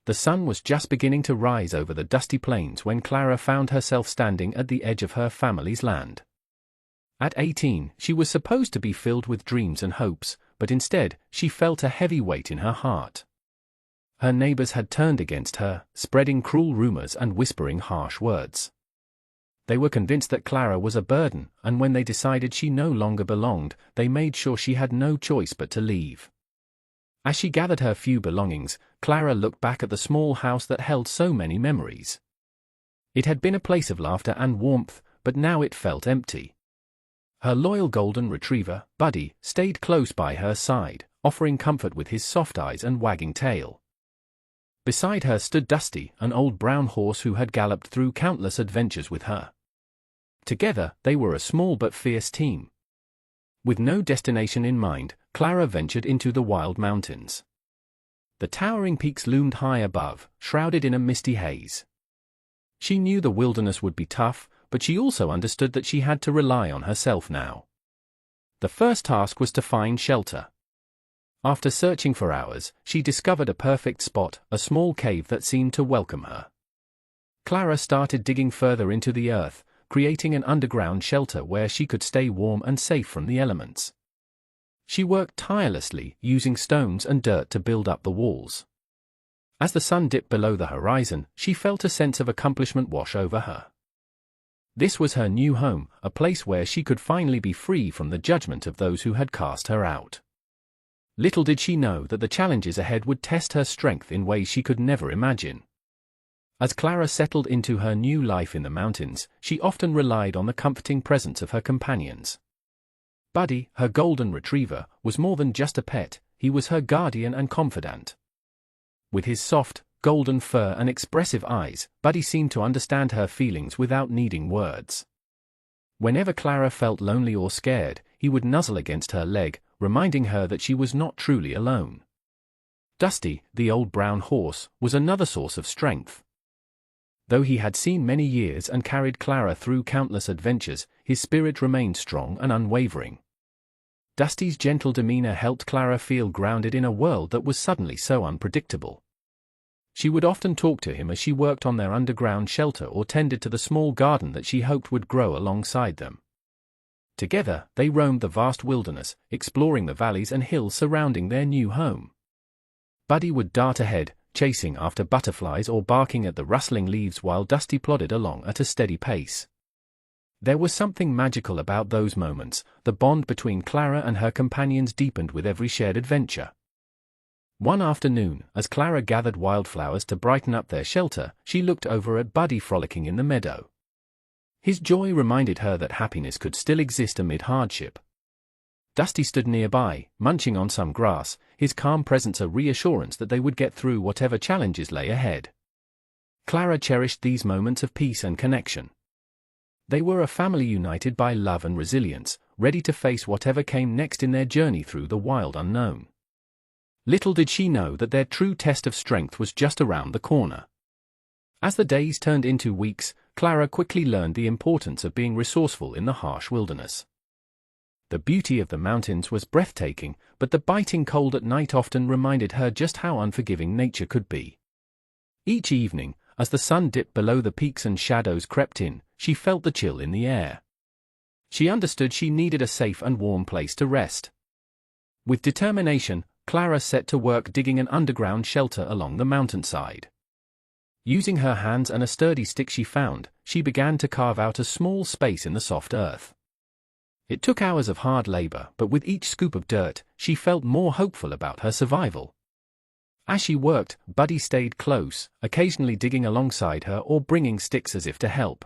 The sun was just beginning to rise over the dusty plains when Clara found herself standing at the edge of her family's land. At 18, she was supposed to be filled with dreams and hopes, but instead, she felt a heavy weight in her heart. Her neighbors had turned against her, spreading cruel rumors and whispering harsh words. They were convinced that Clara was a burden, and when they decided she no longer belonged, they made sure she had no choice but to leave. As she gathered her few belongings, Clara looked back at the small house that held so many memories. It had been a place of laughter and warmth, but now it felt empty. Her loyal golden retriever, Buddy, stayed close by her side, offering comfort with his soft eyes and wagging tail. Beside her stood Dusty, an old brown horse who had galloped through countless adventures with her. Together, they were a small but fierce team. With no destination in mind, Clara ventured into the wild mountains. The towering peaks loomed high above, shrouded in a misty haze. She knew the wilderness would be tough, but she also understood that she had to rely on herself now. The first task was to find shelter. After searching for hours, she discovered a perfect spot, a small cave that seemed to welcome her. Clara started digging further into the earth, creating an underground shelter where she could stay warm and safe from the elements. She worked tirelessly, using stones and dirt to build up the walls. As the sun dipped below the horizon, she felt a sense of accomplishment wash over her. This was her new home, a place where she could finally be free from the judgment of those who had cast her out. Little did she know that the challenges ahead would test her strength in ways she could never imagine. As Clara settled into her new life in the mountains, she often relied on the comforting presence of her companions. Buddy, her golden retriever, was more than just a pet, he was her guardian and confidant. With his soft, golden fur and expressive eyes, Buddy seemed to understand her feelings without needing words. Whenever Clara felt lonely or scared, he would nuzzle against her leg, reminding her that she was not truly alone. Dusty, the old brown horse, was another source of strength. Though he had seen many years and carried Clara through countless adventures, his spirit remained strong and unwavering. Dusty's gentle demeanor helped Clara feel grounded in a world that was suddenly so unpredictable. She would often talk to him as she worked on their underground shelter or tended to the small garden that she hoped would grow alongside them. Together, they roamed the vast wilderness, exploring the valleys and hills surrounding their new home. Buddy would dart ahead, chasing after butterflies or barking at the rustling leaves while Dusty plodded along at a steady pace. There was something magical about those moments. The bond between Clara and her companions deepened with every shared adventure. One afternoon, as Clara gathered wildflowers to brighten up their shelter, she looked over at Buddy frolicking in the meadow. His joy reminded her that happiness could still exist amid hardship. Dusty stood nearby, munching on some grass, his calm presence a reassurance that they would get through whatever challenges lay ahead. Clara cherished these moments of peace and connection. They were a family united by love and resilience, ready to face whatever came next in their journey through the wild unknown. Little did she know that their true test of strength was just around the corner. As the days turned into weeks, Clara quickly learned the importance of being resourceful in the harsh wilderness. The beauty of the mountains was breathtaking, but the biting cold at night often reminded her just how unforgiving nature could be. Each evening, as the sun dipped below the peaks and shadows crept in, she felt the chill in the air. She understood she needed a safe and warm place to rest. With determination, Clara set to work digging an underground shelter along the mountainside. Using her hands and a sturdy stick she found, she began to carve out a small space in the soft earth. It took hours of hard labor, but with each scoop of dirt, she felt more hopeful about her survival. As she worked, Buddy stayed close, occasionally digging alongside her or bringing sticks as if to help.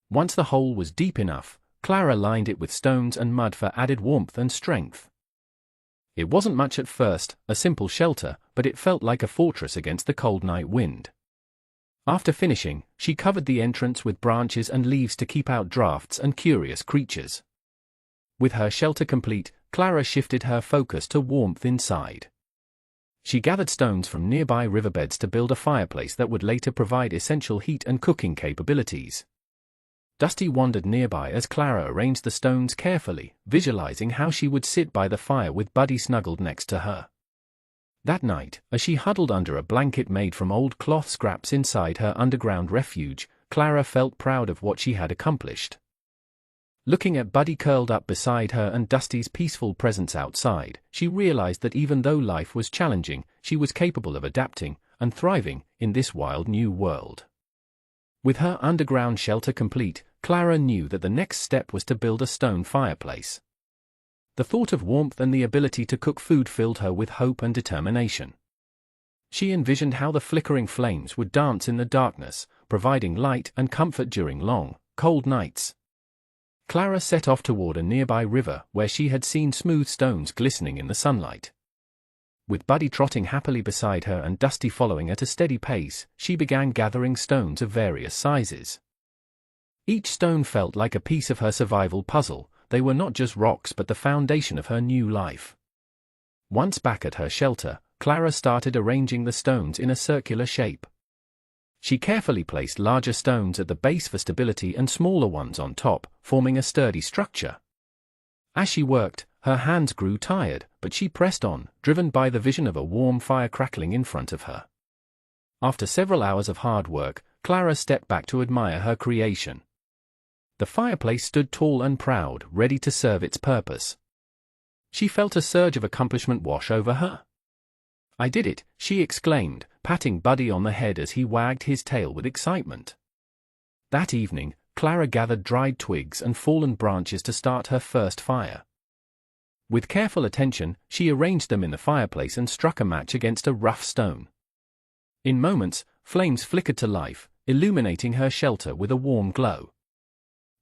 Once the hole was deep enough, Clara lined it with stones and mud for added warmth and strength. It wasn't much at first, a simple shelter, but it felt like a fortress against the cold night wind. After finishing, she covered the entrance with branches and leaves to keep out drafts and curious creatures. With her shelter complete, Clara shifted her focus to warmth inside. She gathered stones from nearby riverbeds to build a fireplace that would later provide essential heat and cooking capabilities. Dusty wandered nearby as Clara arranged the stones carefully, visualizing how she would sit by the fire with Buddy snuggled next to her. That night, as she huddled under a blanket made from old cloth scraps inside her underground refuge, Clara felt proud of what she had accomplished. Looking at Buddy curled up beside her and Dusty's peaceful presence outside, she realized that even though life was challenging, she was capable of adapting and thriving in this wild new world. With her underground shelter complete, Clara knew that the next step was to build a stone fireplace. The thought of warmth and the ability to cook food filled her with hope and determination. She envisioned how the flickering flames would dance in the darkness, providing light and comfort during long, cold nights. Clara set off toward a nearby river where she had seen smooth stones glistening in the sunlight. With Buddy trotting happily beside her and Dusty following at a steady pace, she began gathering stones of various sizes. Each stone felt like a piece of her survival puzzle. They were not just rocks but the foundation of her new life. Once back at her shelter, Clara started arranging the stones in a circular shape. She carefully placed larger stones at the base for stability and smaller ones on top, forming a sturdy structure. As she worked, her hands grew tired, but she pressed on, driven by the vision of a warm fire crackling in front of her. After several hours of hard work, Clara stepped back to admire her creation. The fireplace stood tall and proud, ready to serve its purpose. She felt a surge of accomplishment wash over her. "I did it," she exclaimed, patting Buddy on the head as he wagged his tail with excitement. That evening, Clara gathered dried twigs and fallen branches to start her first fire. With careful attention, she arranged them in the fireplace and struck a match against a rough stone. In moments, flames flickered to life, illuminating her shelter with a warm glow.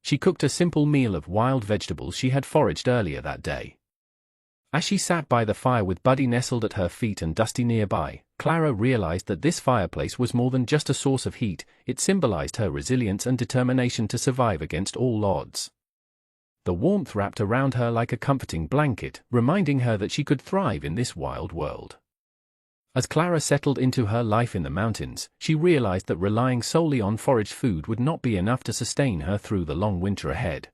She cooked a simple meal of wild vegetables she had foraged earlier that day. As she sat by the fire with Buddy nestled at her feet and Dusty nearby, Clara realized that this fireplace was more than just a source of heat. It symbolized her resilience and determination to survive against all odds. The warmth wrapped around her like a comforting blanket, reminding her that she could thrive in this wild world. As Clara settled into her life in the mountains, she realized that relying solely on foraged food would not be enough to sustain her through the long winter ahead.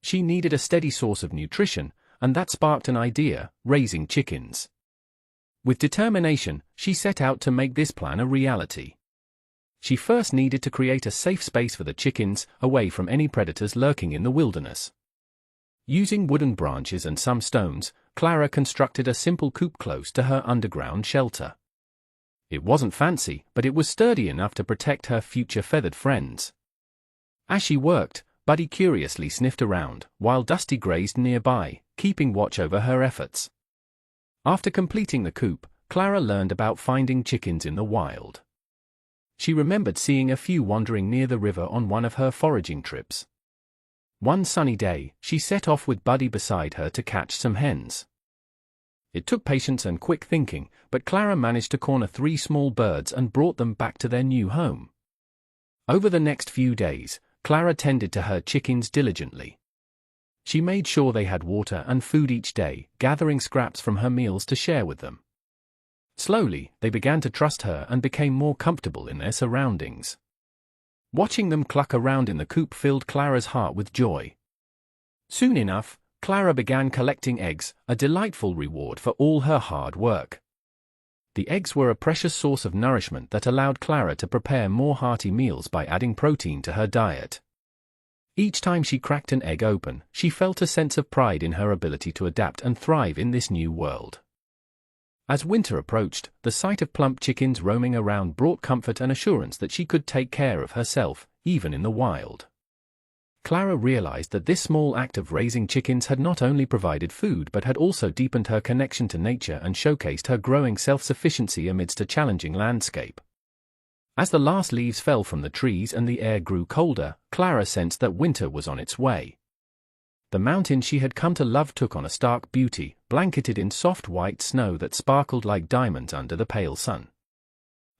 She needed a steady source of nutrition, and that sparked an idea: raising chickens. With determination, she set out to make this plan a reality. She first needed to create a safe space for the chickens, away from any predators lurking in the wilderness. Using wooden branches and some stones, Clara constructed a simple coop close to her underground shelter. It wasn't fancy, but it was sturdy enough to protect her future feathered friends. As she worked, Buddy curiously sniffed around, while Dusty grazed nearby, keeping watch over her efforts. After completing the coop, Clara learned about finding chickens in the wild. She remembered seeing a few wandering near the river on one of her foraging trips. One sunny day, she set off with Buddy beside her to catch some hens. It took patience and quick thinking, but Clara managed to corner 3 small birds and brought them back to their new home. Over the next few days, Clara tended to her chickens diligently. She made sure they had water and food each day, gathering scraps from her meals to share with them. Slowly, they began to trust her and became more comfortable in their surroundings. Watching them cluck around in the coop filled Clara's heart with joy. Soon enough, Clara began collecting eggs, a delightful reward for all her hard work. The eggs were a precious source of nourishment that allowed Clara to prepare more hearty meals by adding protein to her diet. Each time she cracked an egg open, she felt a sense of pride in her ability to adapt and thrive in this new world. As winter approached, the sight of plump chickens roaming around brought comfort and assurance that she could take care of herself, even in the wild. Clara realized that this small act of raising chickens had not only provided food but had also deepened her connection to nature and showcased her growing self-sufficiency amidst a challenging landscape. As the last leaves fell from the trees and the air grew colder, Clara sensed that winter was on its way. The mountain she had come to love took on a stark beauty, blanketed in soft white snow that sparkled like diamonds under the pale sun.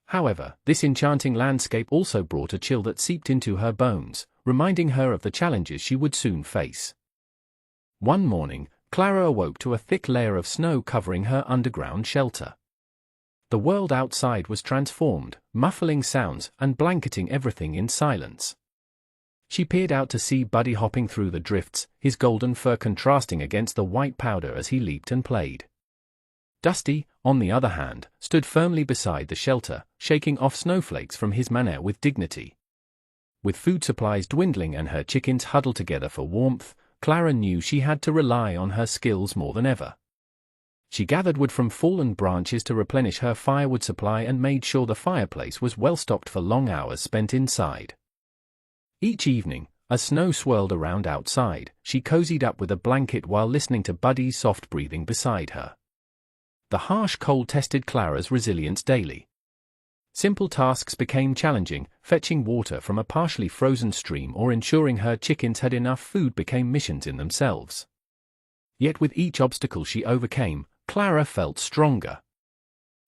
However, this enchanting landscape also brought a chill that seeped into her bones, reminding her of the challenges she would soon face. One morning, Clara awoke to a thick layer of snow covering her underground shelter. The world outside was transformed, muffling sounds and blanketing everything in silence. She peered out to see Buddy hopping through the drifts, his golden fur contrasting against the white powder as he leaped and played. Dusty, on the other hand, stood firmly beside the shelter, shaking off snowflakes from his manner with dignity. With food supplies dwindling and her chickens huddled together for warmth, Clara knew she had to rely on her skills more than ever. She gathered wood from fallen branches to replenish her firewood supply and made sure the fireplace was well stocked for long hours spent inside. Each evening, as snow swirled around outside, she cozied up with a blanket while listening to Buddy's soft breathing beside her. The harsh cold tested Clara's resilience daily. Simple tasks became challenging, fetching water from a partially frozen stream or ensuring her chickens had enough food became missions in themselves. Yet with each obstacle she overcame, Clara felt stronger.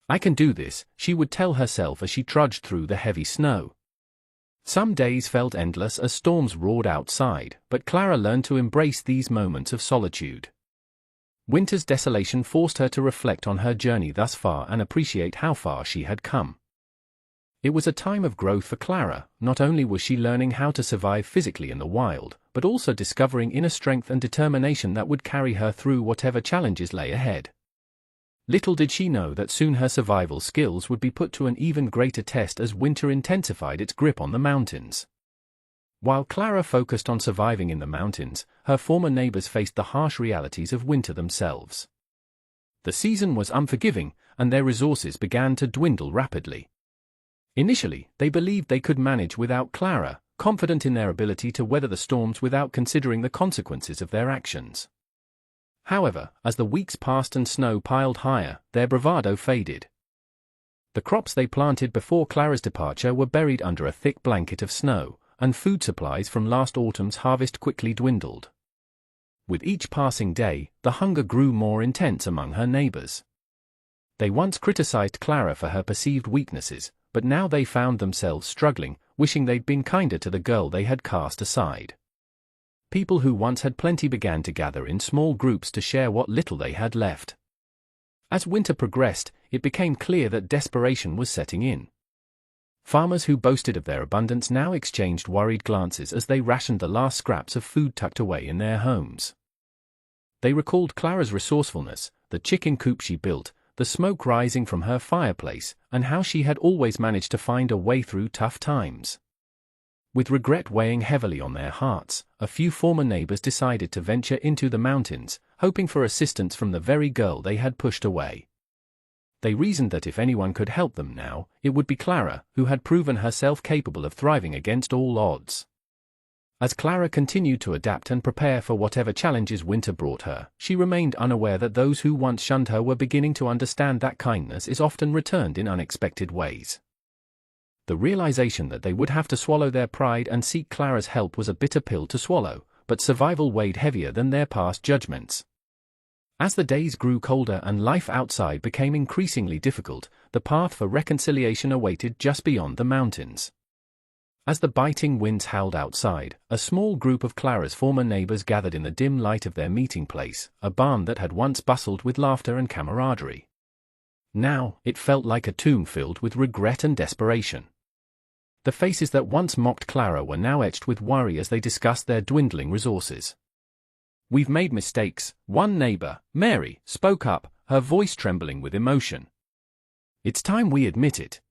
"I can do this," she would tell herself as she trudged through the heavy snow. Some days felt endless as storms roared outside, but Clara learned to embrace these moments of solitude. Winter's desolation forced her to reflect on her journey thus far and appreciate how far she had come. It was a time of growth for Clara. Not only was she learning how to survive physically in the wild, but also discovering inner strength and determination that would carry her through whatever challenges lay ahead. Little did she know that soon her survival skills would be put to an even greater test as winter intensified its grip on the mountains. While Clara focused on surviving in the mountains, her former neighbors faced the harsh realities of winter themselves. The season was unforgiving, and their resources began to dwindle rapidly. Initially, they believed they could manage without Clara, confident in their ability to weather the storms without considering the consequences of their actions. However, as the weeks passed and snow piled higher, their bravado faded. The crops they planted before Clara's departure were buried under a thick blanket of snow, and food supplies from last autumn's harvest quickly dwindled. With each passing day, the hunger grew more intense among her neighbors. They once criticized Clara for her perceived weaknesses, but now they found themselves struggling, wishing they'd been kinder to the girl they had cast aside. People who once had plenty began to gather in small groups to share what little they had left. As winter progressed, it became clear that desperation was setting in. Farmers who boasted of their abundance now exchanged worried glances as they rationed the last scraps of food tucked away in their homes. They recalled Clara's resourcefulness, the chicken coop she built, the smoke rising from her fireplace, and how she had always managed to find a way through tough times. With regret weighing heavily on their hearts, a few former neighbors decided to venture into the mountains, hoping for assistance from the very girl they had pushed away. They reasoned that if anyone could help them now, it would be Clara, who had proven herself capable of thriving against all odds. As Clara continued to adapt and prepare for whatever challenges winter brought her, she remained unaware that those who once shunned her were beginning to understand that kindness is often returned in unexpected ways. The realization that they would have to swallow their pride and seek Clara's help was a bitter pill to swallow, but survival weighed heavier than their past judgments. As the days grew colder and life outside became increasingly difficult, the path for reconciliation awaited just beyond the mountains. As the biting winds howled outside, a small group of Clara's former neighbors gathered in the dim light of their meeting place, a barn that had once bustled with laughter and camaraderie. Now, it felt like a tomb filled with regret and desperation. The faces that once mocked Clara were now etched with worry as they discussed their dwindling resources. "We've made mistakes," one neighbor, Mary, spoke up, her voice trembling with emotion. "It's time we admit it.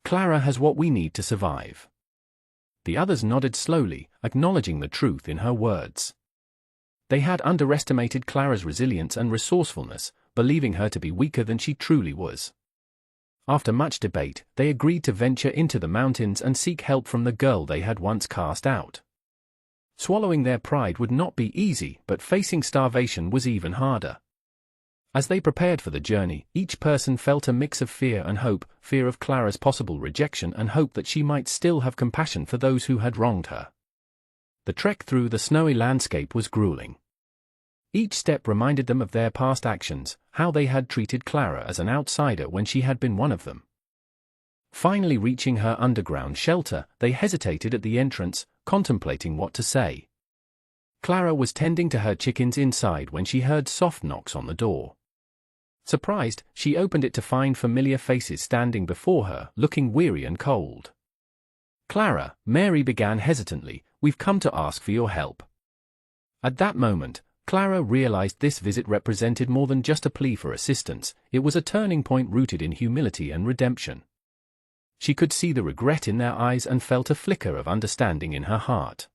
Clara has what we need to survive." The others nodded slowly, acknowledging the truth in her words. They had underestimated Clara's resilience and resourcefulness, believing her to be weaker than she truly was. After much debate, they agreed to venture into the mountains and seek help from the girl they had once cast out. Swallowing their pride would not be easy, but facing starvation was even harder. As they prepared for the journey, each person felt a mix of fear and hope, fear of Clara's possible rejection and hope that she might still have compassion for those who had wronged her. The trek through the snowy landscape was grueling. Each step reminded them of their past actions, how they had treated Clara as an outsider when she had been one of them. Finally reaching her underground shelter, they hesitated at the entrance, contemplating what to say. Clara was tending to her chickens inside when she heard soft knocks on the door. Surprised, she opened it to find familiar faces standing before her, looking weary and cold. "Clara," Mary began hesitantly, "we've come to ask for your help." At that moment, Clara realized this visit represented more than just a plea for assistance, it was a turning point rooted in humility and redemption. She could see the regret in their eyes and felt a flicker of understanding in her heart.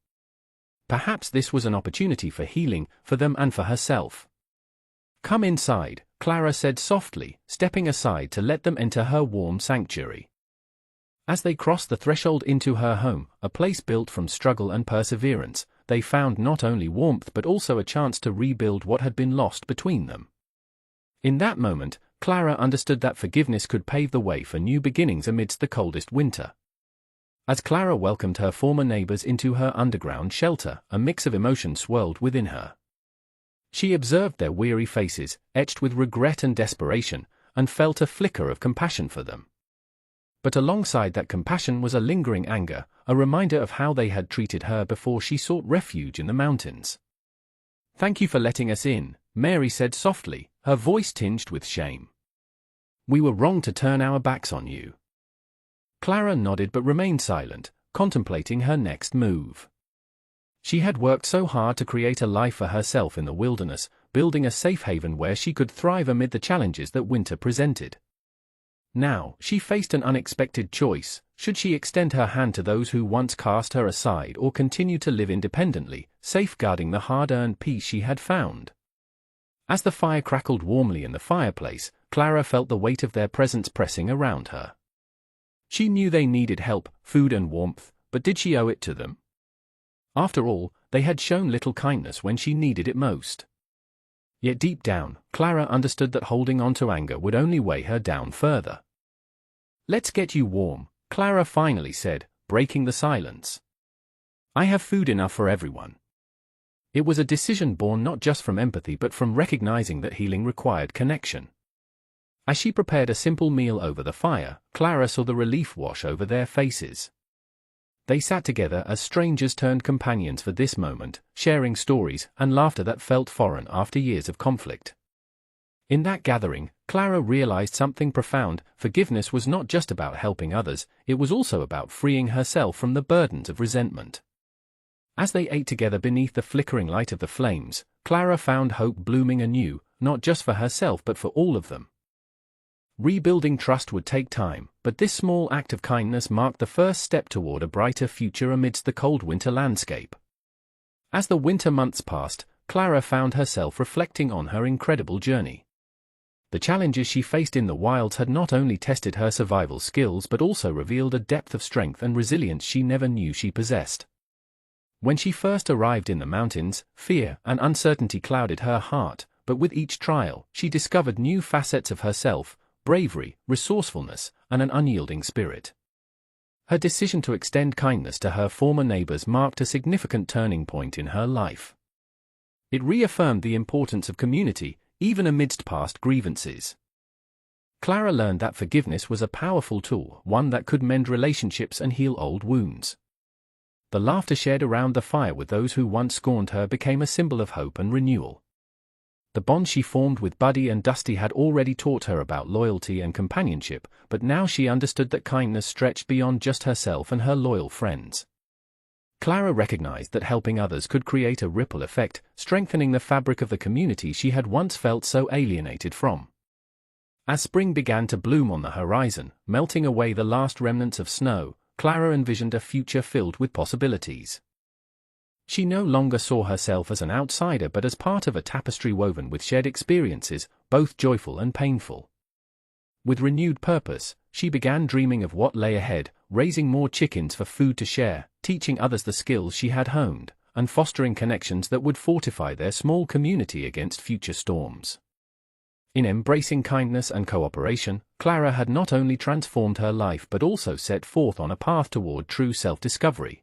Perhaps this was an opportunity for healing, for them and for herself. "Come inside," Clara said softly, stepping aside to let them enter her warm sanctuary. As they crossed the threshold into her home, a place built from struggle and perseverance, they found not only warmth but also a chance to rebuild what had been lost between them. In that moment, Clara understood that forgiveness could pave the way for new beginnings amidst the coldest winter. As Clara welcomed her former neighbors into her underground shelter, a mix of emotion swirled within her. She observed their weary faces, etched with regret and desperation, and felt a flicker of compassion for them. But alongside that compassion was a lingering anger, a reminder of how they had treated her before she sought refuge in the mountains. "Thank you for letting us in," Mary said softly, her voice tinged with shame. "We were wrong to turn our backs on you." Clara nodded but remained silent, contemplating her next move. She had worked so hard to create a life for herself in the wilderness, building a safe haven where she could thrive amid the challenges that winter presented. Now, she faced an unexpected choice: should she extend her hand to those who once cast her aside or continue to live independently, safeguarding the hard-earned peace she had found? As the fire crackled warmly in the fireplace, Clara felt the weight of their presence pressing around her. She knew they needed help, food and warmth, but did she owe it to them? After all, they had shown little kindness when she needed it most. Yet deep down, Clara understood that holding on to anger would only weigh her down further. "Let's get you warm," Clara finally said, breaking the silence. "I have food enough for everyone." It was a decision born not just from empathy but from recognizing that healing required connection. As she prepared a simple meal over the fire, Clara saw the relief wash over their faces. They sat together as strangers turned companions for this moment, sharing stories and laughter that felt foreign after years of conflict. In that gathering, Clara realized something profound: forgiveness was not just about helping others, it was also about freeing herself from the burdens of resentment. As they ate together beneath the flickering light of the flames, Clara found hope blooming anew, not just for herself but for all of them. Rebuilding trust would take time, but this small act of kindness marked the first step toward a brighter future amidst the cold winter landscape. As the winter months passed, Clara found herself reflecting on her incredible journey. The challenges she faced in the wilds had not only tested her survival skills but also revealed a depth of strength and resilience she never knew she possessed. When she first arrived in the mountains, fear and uncertainty clouded her heart, but with each trial, she discovered new facets of herself: bravery, resourcefulness, and an unyielding spirit. Her decision to extend kindness to her former neighbors marked a significant turning point in her life. It reaffirmed the importance of community, even amidst past grievances. Clara learned that forgiveness was a powerful tool, one that could mend relationships and heal old wounds. The laughter shared around the fire with those who once scorned her became a symbol of hope and renewal. The bond she formed with Buddy and Dusty had already taught her about loyalty and companionship, but now she understood that kindness stretched beyond just herself and her loyal friends. Clara recognized that helping others could create a ripple effect, strengthening the fabric of the community she had once felt so alienated from. As spring began to bloom on the horizon, melting away the last remnants of snow, Clara envisioned a future filled with possibilities. She no longer saw herself as an outsider but as part of a tapestry woven with shared experiences, both joyful and painful. With renewed purpose, she began dreaming of what lay ahead: raising more chickens for food to share, teaching others the skills she had honed, and fostering connections that would fortify their small community against future storms. In embracing kindness and cooperation, Clara had not only transformed her life but also set forth on a path toward true self-discovery.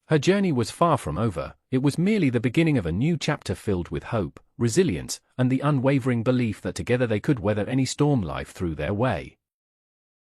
Her journey was far from over, it was merely the beginning of a new chapter filled with hope, resilience, and the unwavering belief that together they could weather any storm life threw their way.